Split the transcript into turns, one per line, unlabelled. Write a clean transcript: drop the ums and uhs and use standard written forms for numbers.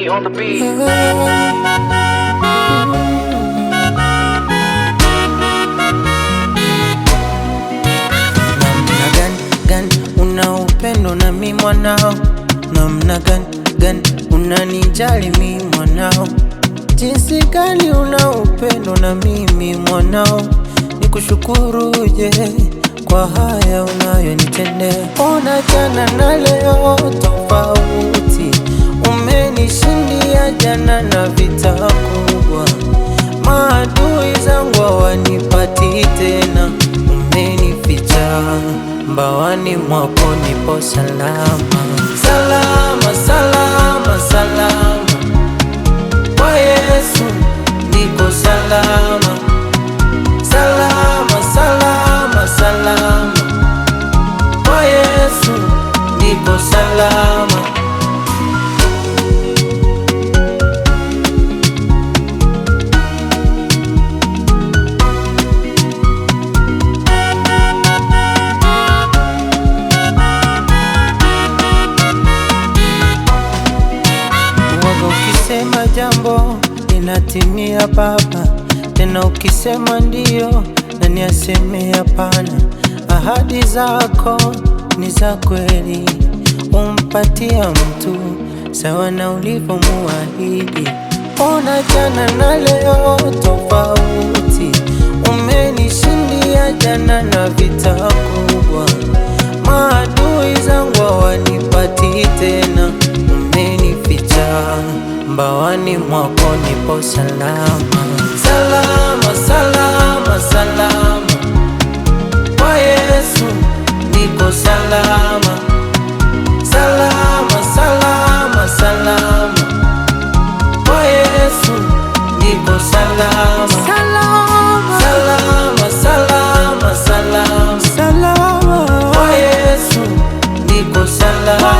G on the beat.
Namna gani una upendo na mi mwanao, namna gani unanijali mi mwanao, jinsi gani una upendo na mimi mwanao, nikushukuruje kwa haya unayonitendea. Ona jana na leo tofauti, umenishindia jana na vita kubwa, maadui zangu hawanipati tena, umenificha mbawani mwako nipo salama. Salama, salama, salama, kwa Yesu niko salama. Salama, salama, salama, kwa Yesu niko salama. Waga ukisema jambo linatimia Baba, tena ukisema ndio nani aseme hapana. Ahadi zako ni za kweli, umpatia mtu sawa na ulivyomuahidi. Ona jana na leo tofauti, umenishindia jana na vita kubwa, maadui zangu hawanipati tena, umenificha mbawani mwako nipo salama. Salama, salama, salama, kwa Yesu niko salama. Salama, salama, salama, kwa Yesu niko salama. Salama, salama, salama, salama, salama, kwa Yesu niko salama.